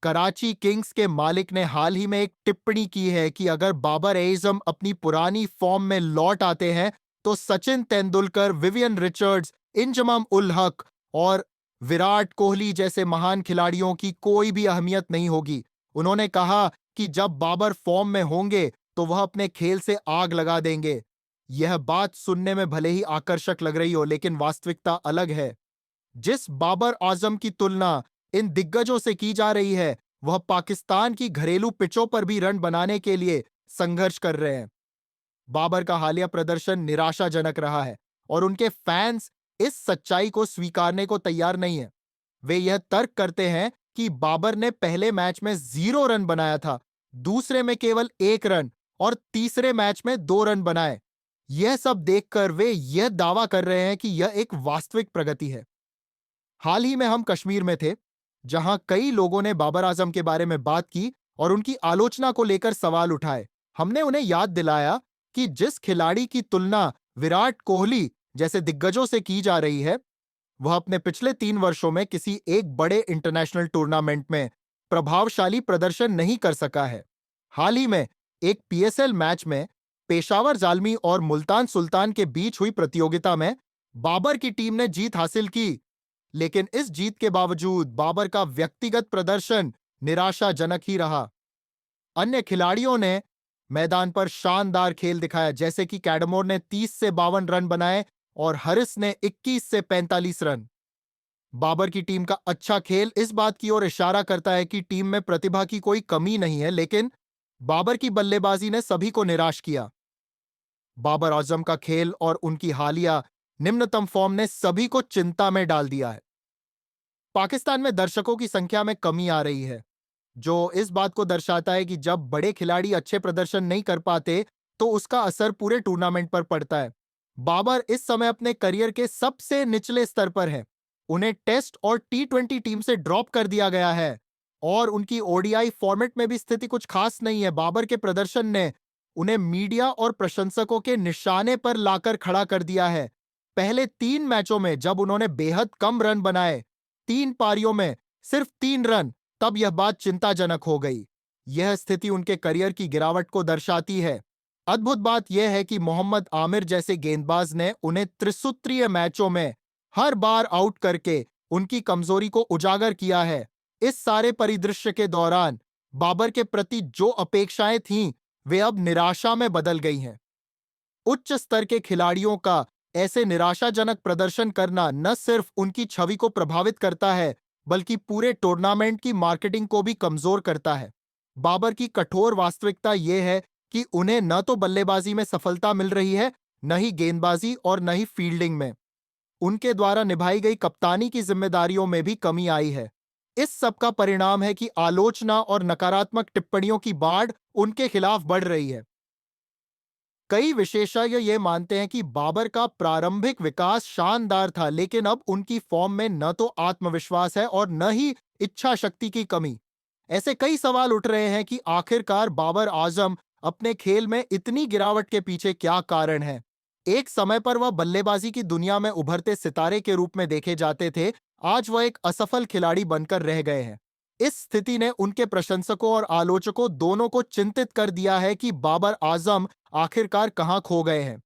Karachi Kings के मालिक ने हाल ही में एक टिप्पणी की है कि अगर बाबर एज़म अपनी पुरानी फॉर्म में लौट आते हैं तो सचिन तेंदुलकर, विवियन रिचर्ड्स, इंजमाम उल हक और विराट कोहली जैसे महान खिलाड़ियों की कोई भी अहमियत नहीं होगी। उन्होंने कहा कि जब बाबर फॉर्म में होंगे तो वह अपने खेल से आग लगा देंगे। यह बात सुनने में भले ही आकर्षक लग रही हो, लेकिन वास्तविकता अलग है। जिस बाबर आजम की तुलना इन दिग्गजों से की जा रही है, वह पाकिस्तान की घरेलू पिचों पर भी रन बनाने के लिए संघर्ष कर रहे हैं। बाबर का हालिया प्रदर्शन निराशाजनक रहा है और उनके फैंस इस सच्चाई को स्वीकारने को तैयार नहीं है। वे यह तर्क करते हैं कि बाबर ने पहले मैच में 0 रन बनाया था, दूसरे में केवल 1 रन और तीसरे मैच में 2 रन बनाए। यह सब देखकर वे यह दावा कर रहे हैं कि यह एक वास्तविक प्रगति है। हाल ही में हम कश्मीर में थे, जहां कई लोगों ने बाबर आजम के बारे में बात की और उनकी आलोचना को लेकर सवाल उठाए। हमने उन्हें याद दिलाया कि जिस खिलाड़ी की तुलना विराट कोहली जैसे दिग्गजों से की जा रही है, वह अपने पिछले 3 वर्षों में किसी एक बड़े इंटरनेशनल टूर्नामेंट में प्रभावशाली प्रदर्शन नहीं कर सका है। हाल ही में एक पीएसएल मैच में पेशावर जालमी और मुल्तान सुल्तान के बीच हुई प्रतियोगिता में बाबर की टीम ने जीत हासिल की, लेकिन इस जीत के बावजूद बाबर का व्यक्तिगत प्रदर्शन निराशाजनक ही रहा। अन्य खिलाड़ियों ने मैदान पर शानदार खेल दिखाया, जैसे कि कैडमोर ने 30 से 52 रन बनाए और हरिस ने 21 से 45 रन। बाबर की टीम का अच्छा खेल इस बात की ओर इशारा करता है कि टीम में प्रतिभा की कोई कमी नहीं है, लेकिन बाबर की बल्लेबाजी ने सभी को निराश किया। बाबर आजम का खेल और उनकी हालिया निम्नतम फॉर्म ने सभी को चिंता में डाल दिया है। पाकिस्तान में दर्शकों की संख्या में कमी आ रही है, जो इस बात को दर्शाता है कि जब बड़े खिलाड़ी अच्छे प्रदर्शन नहीं कर पाते तो उसका असर पूरे टूर्नामेंट पर पड़ता है। बाबर इस समय अपने करियर के सबसे निचले स्तर पर हैं। उन्हें टेस्ट और टी20 टीम से ड्रॉप कर दिया गया है और उनकी ओडीआई फॉर्मेट में भी स्थिति कुछ खास नहीं है। बाबर के प्रदर्शन ने उन्हें मीडिया और प्रशंसकों के निशाने पर लाकर खड़ा कर दिया है। पहले 3 मैचों में जब उन्होंने बेहद कम रन बनाए, 3 पारियों में सिर्फ 3 रन, तब यह बात चिंताजनक हो गई। यह स्थिति उनके करियर की गिरावट को दर्शाती है। अद्भुत बात यह है कि मोहम्मद आमिर जैसे गेंदबाज ने उन्हें त्रिसूत्रीय मैचों में हर बार आउट करके उनकी कमजोरी को उजागर किया है। इस सारे परिदृश्य के दौरान बाबर के प्रति जो अपेक्षाएं थीं, वे अब निराशा में बदल गई हैं। उच्च स्तर के खिलाड़ियों का ऐसे निराशाजनक प्रदर्शन करना न सिर्फ उनकी छवि को प्रभावित करता है, बल्कि पूरे टूर्नामेंट की मार्केटिंग को भी कमजोर करता है। बाबर की कठोर वास्तविकता यह है कि उन्हें न तो बल्लेबाजी में सफलता मिल रही है, न ही गेंदबाजी और न ही फील्डिंग में। उनके द्वारा निभाई गई कप्तानी की जिम्मेदारियों में भी कमी आई है। इस सब का परिणाम है कि आलोचना और नकारात्मक टिप्पणियों की बाढ़ उनके खिलाफ बढ़ रही है। कई विशेषज्ञ ये मानते हैं कि बाबर का प्रारंभिक विकास शानदार था, लेकिन अब उनकी फॉर्म में न तो आत्मविश्वास है और न ही इच्छा शक्ति की कमी। ऐसे कई सवाल उठ रहे हैं कि आखिरकार बाबर आजम अपने खेल में इतनी गिरावट के पीछे क्या कारण है। एक समय पर वह बल्लेबाजी की दुनिया में उभरते सितारे के रूप में देखे जाते थे, आज वह एक असफल खिलाड़ी बनकर रह गए हैं। इस स्थिति ने उनके प्रशंसकों और आलोचकों दोनों को चिंतित कर दिया है कि बाबर आजम आखिरकार कहां खो गए हैं।